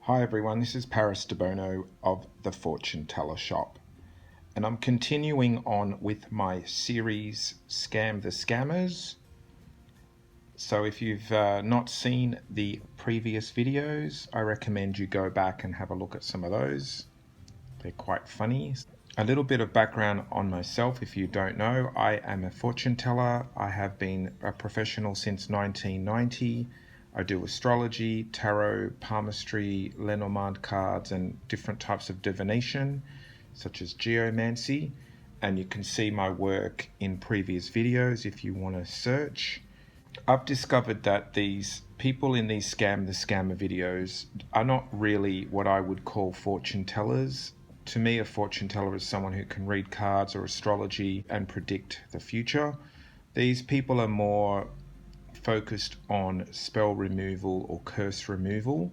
Hi everyone, this is Paris Debono of the Fortune Teller Shop, and I'm continuing on with my series Scam the Scammers. So if you've not seen the previous videos, I recommend you go back and have a look at some of those. They're quite funny. A little bit of background on myself if you don't know. I am a fortune teller. I have been a professional since 1990. I do astrology, tarot, palmistry, Lenormand cards, and different types of divination, such as geomancy. And you can see my work in previous videos if you want to search. I've discovered that these people in these Scam the Scammer videos are not really what I would call fortune tellers. To me, a fortune teller is someone who can read cards or astrology and predict the future. These people are more focused on spell removal or curse removal.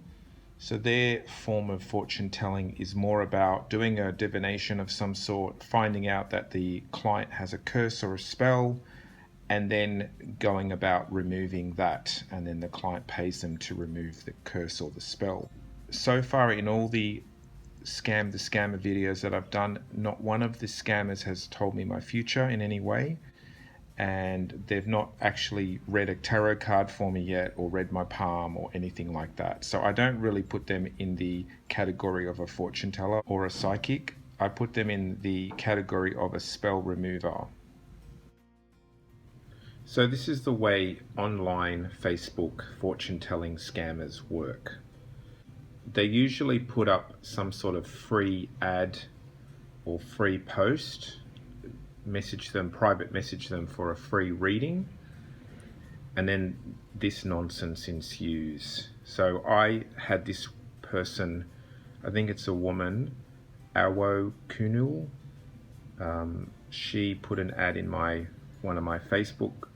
So their form of fortune telling is more about doing a divination of some sort, finding out that the client has a curse or a spell, and then going about removing that, and then the client pays them to remove the curse or the spell. So far in all the Scam the Scammer videos that I've done, not one of the scammers has told me my future in any way, and they've not actually read a tarot card for me yet or read my palm or anything like that. So I don't really put them in the category of a fortune teller or a psychic. I put them in the category of a spell remover. So this is the way online Facebook fortune telling scammers work. They usually put up some sort of free ad or free post, private message them for a free reading, and then this nonsense ensues. So I had this person, I think it's a woman, Awo Kunul. She put an ad in one of my Facebook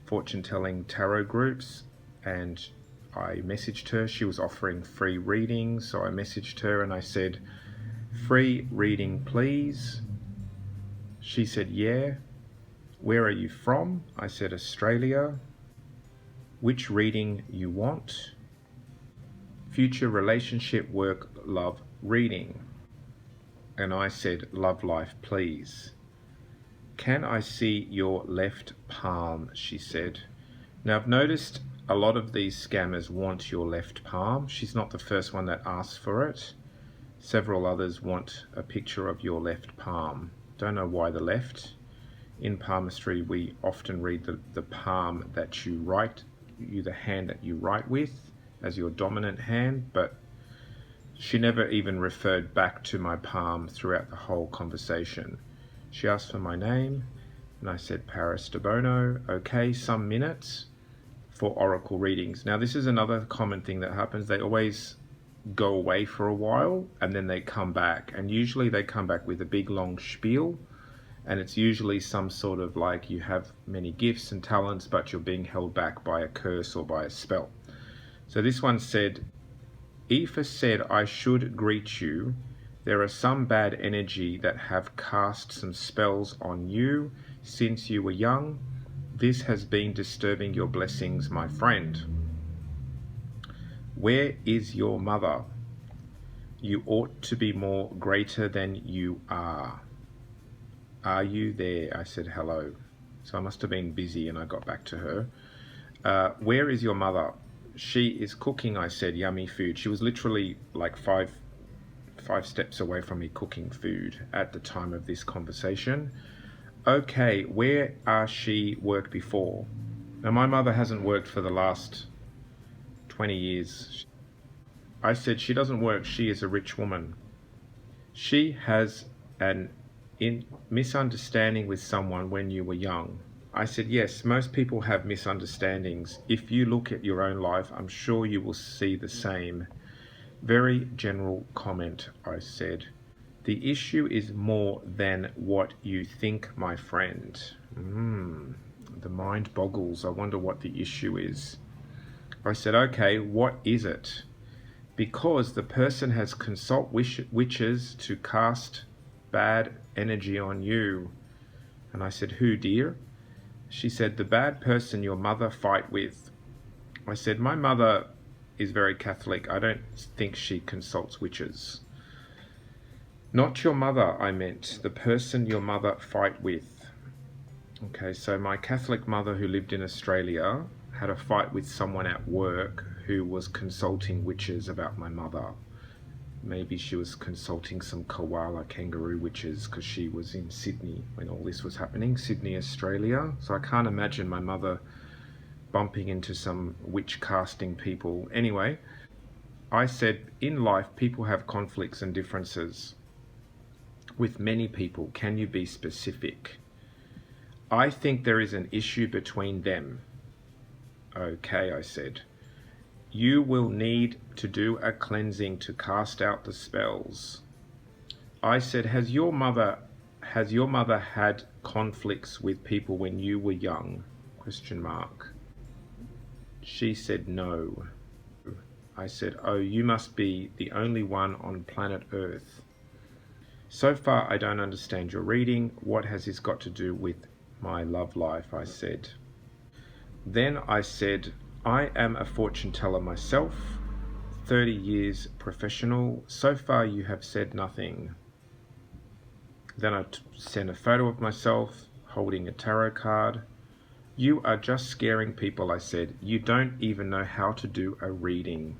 fortune telling tarot groups, and I messaged her. She was offering free readings, so I messaged her and I said, "Free reading please." She said, "Yeah." "Where are you from?" I said, "Australia." "Which reading you want?" "Future relationship, work, love reading." And I said, "Love life please." "Can I see your left palm?" she said. Now I've noticed a lot of these scammers want your left palm. She's not the first one that asks for it. Several others want a picture of your left palm. Don't know why the left. In palmistry, we often read the palm that you write, the hand that you write with as your dominant hand, but she never even referred back to my palm throughout the whole conversation. She asked for my name, and I said Paris Debono. Okay, some minutes for oracle readings. Now this is another common thing that happens. They always go away for a while and then they come back, and usually they come back with a big long spiel, and it's usually some sort of like, you have many gifts and talents but you're being held back by a curse or by a spell. So this one said, "Aoife said I should greet you. There are some bad energy that have cast some spells on you since you were young. This has been disturbing your blessings, my friend. Where is your mother? You ought to be more greater than you are. Are you there?" I said hello. So I must have been busy and I got back to her. "Where is your mother?" "She is cooking," I said, "yummy food." She was literally like five steps away from me cooking food at the time of this conversation. "Okay, where she worked before?" Now my mother hasn't worked for the last 20 years. I said, "She doesn't work, she is a rich woman." "She has an misunderstanding with someone when you were young." I said, "Yes, most people have misunderstandings. If you look at your own life, I'm sure you will see the same." "Very general comment," I said. "The issue is more than what you think, my friend." The mind boggles. I wonder what the issue is. I said, "Okay, what is it?" "Because the person has consult witches to cast bad energy on you." And I said, "Who, dear?" She said, "The bad person your mother fight with." I said, "My mother is very Catholic. I don't think she consults witches. Not your mother, I meant. The person your mother fight with. Okay, so my Catholic mother who lived in Australia had a fight with someone at work who was consulting witches about my mother. Maybe she was consulting some koala kangaroo witches because she was in Sydney when all this was happening, Sydney, Australia. So I can't imagine my mother bumping into some witch casting people. Anyway, I said in life people have conflicts and differences with many people. Can you be specific? I think there is an issue between them. Okay, I said. You will need to do a cleansing to cast out the spells. I said, has your mother had conflicts with people when you were young? ? She said no. I said, oh, you must be the only one on planet Earth. So far, I don't understand your reading. What has this got to do with my love life? I said. Then I said, I am a fortune teller myself, 30 years professional. So far you have said nothing. Then I sent a photo of myself holding a tarot card. You are just scaring people, I said. You don't even know how to do a reading.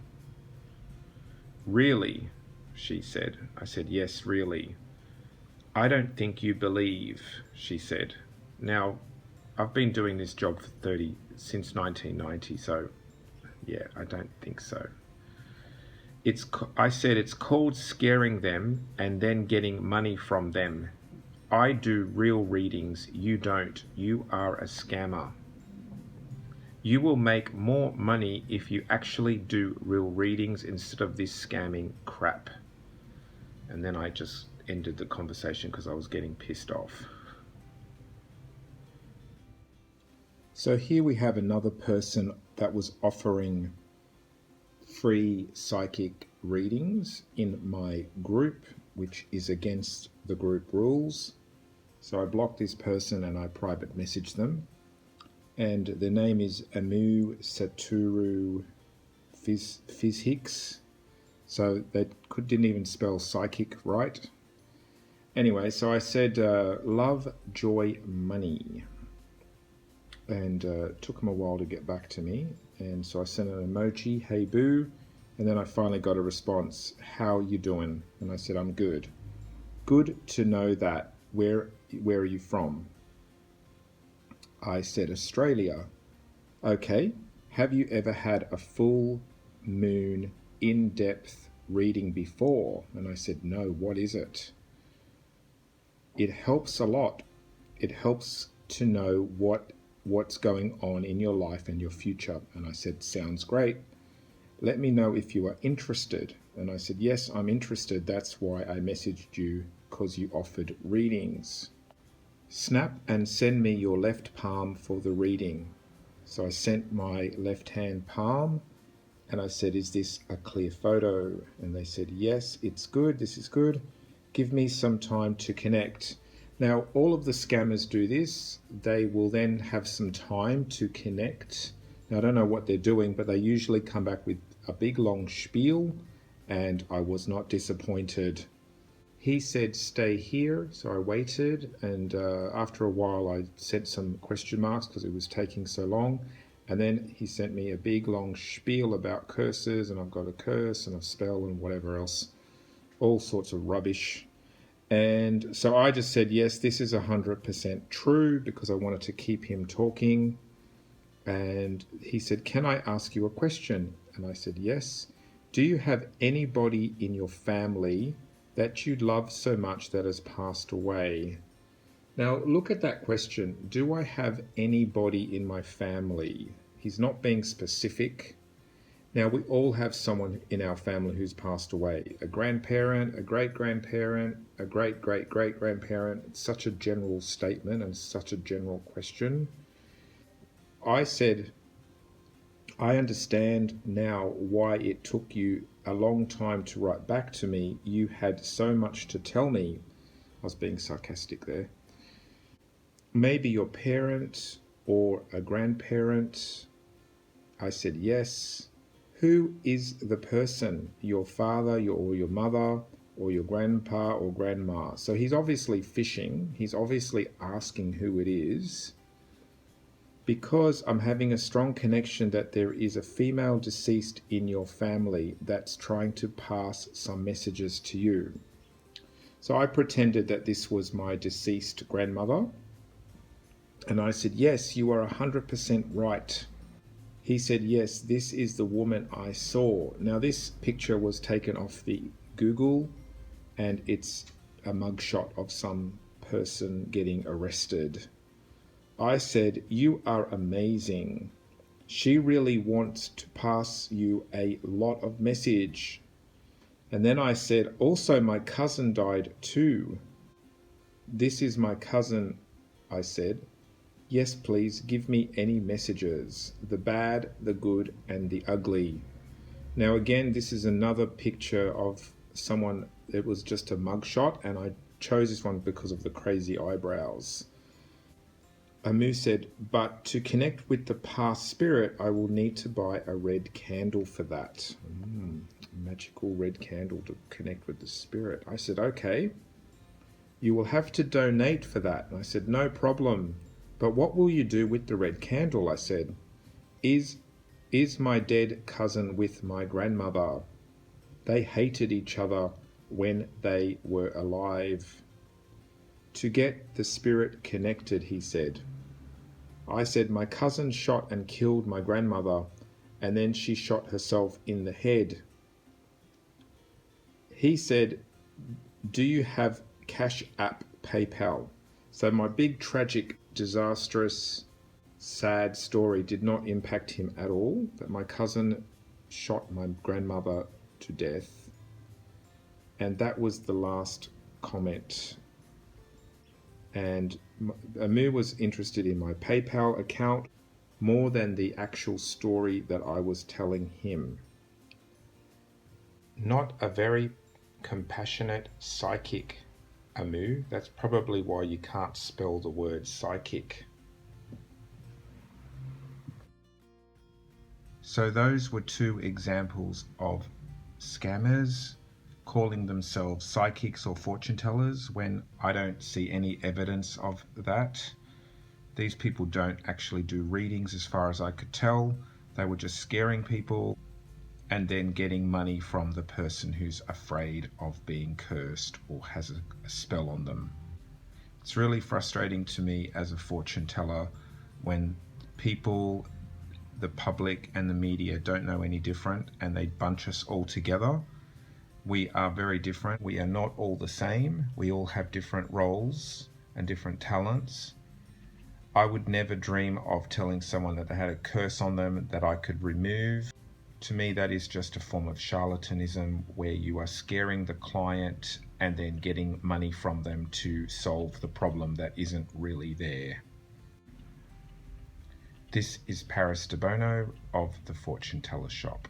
Really? She said. I said, yes, really. I don't think you believe, she said. Now, I've been doing this job since 1990, so yeah, I don't think so. I said it's called scaring them and then getting money from them. I do real readings, you don't. You are a scammer. You will make more money if you actually do real readings instead of this scamming crap. And then I just ended the conversation because I was getting pissed off. So here we have another person that was offering free psychic readings in my group, which is against the group rules. So I blocked this person and I private messaged them. And their name is Amu Saturu Phishix. So they didn't even spell psychic right. Anyway, so I said, love, joy, money. And it took them a while to get back to me. And so I sent an emoji, hey boo. And then I finally got a response, how you doing? And I said, I'm good. Good to know that. Where are you from? I said, Australia. Okay. Have you ever had a full moon in-depth reading before? And I said, no, what is it? It helps a lot. It helps to know what's going on in your life and your future. And I said, sounds great. Let me know if you are interested. And I said, yes, I'm interested. That's why I messaged you, because you offered readings. Snap and send me your left palm for the reading. So I sent my left hand palm and I said, is this a clear photo? And they said, yes, it's good. This is good. Give me some time to connect. Now, all of the scammers do this. They will then have some time to connect. Now, I don't know what they're doing, but they usually come back with a big long spiel, and I was not disappointed. He said, stay here, so I waited, and after a while I sent some question marks because it was taking so long, and then he sent me a big long spiel about curses, and I've got a curse and a spell and whatever else, all sorts of rubbish. And so I just said, yes, this is 100% true, because I wanted to keep him talking. And he said, can I ask you a question? And I said, yes. Do you have anybody in your family that you love so much that has passed away? Now, look at that question. Do I have anybody in my family? He's not being specific. Now, we all have someone in our family who's passed away. A grandparent, a great-grandparent, a great-great-great-grandparent. It's such a general statement and such a general question. I said, I understand now why it took you a long time to write back to me. You had so much to tell me. I was being sarcastic there. Maybe your parent or a grandparent. I said, yes. Who is the person? Your father, or your mother, or your grandpa or grandma? So he's obviously fishing. He's obviously asking who it is, because I'm having a strong connection that there is a female deceased in your family that's trying to pass some messages to you. So I pretended that this was my deceased grandmother, and I said, yes, you are 100% right. He said, yes, this is the woman I saw. Now this picture was taken off the Google, and it's a mugshot of some person getting arrested. I said, you are amazing. She really wants to pass you a lot of message. And then I said, also my cousin died too. This is my cousin, I said. Yes, please give me any messages, the bad, the good, and the ugly. Now again, this is another picture of someone. It was just a mugshot, and I chose this one because of the crazy eyebrows. Amu said, but to connect with the past spirit, I will need to buy a red candle for that. Magical red candle to connect with the spirit. I said, okay, you will have to donate for that. And I said, no problem. But what will you do with the red candle? I said, is my dead cousin with my grandmother? They hated each other when they were alive. To get the spirit connected, he said. I said, my cousin shot and killed my grandmother, and then she shot herself in the head. He said, do you have Cash App PayPal? So my big, tragic, disastrous, sad story did not impact him at all, that my cousin shot my grandmother to death. And that was the last comment. And Amir was interested in my PayPal account more than the actual story that I was telling him. Not a very compassionate psychic, Amu. That's probably why you can't spell the word psychic. So those were two examples of scammers calling themselves psychics or fortune tellers when I don't see any evidence of that. These people don't actually do readings as far as I could tell. They were just scaring people and then getting money from the person who's afraid of being cursed or has a spell on them. It's really frustrating to me as a fortune teller when people, the public and the media don't know any different and they bunch us all together. We are very different. We are not all the same. We all have different roles and different talents. I would never dream of telling someone that they had a curse on them that I could remove. To me, that is just a form of charlatanism where you are scaring the client and then getting money from them to solve the problem that isn't really there. This is Paris Debono of the Fortune Teller Shop.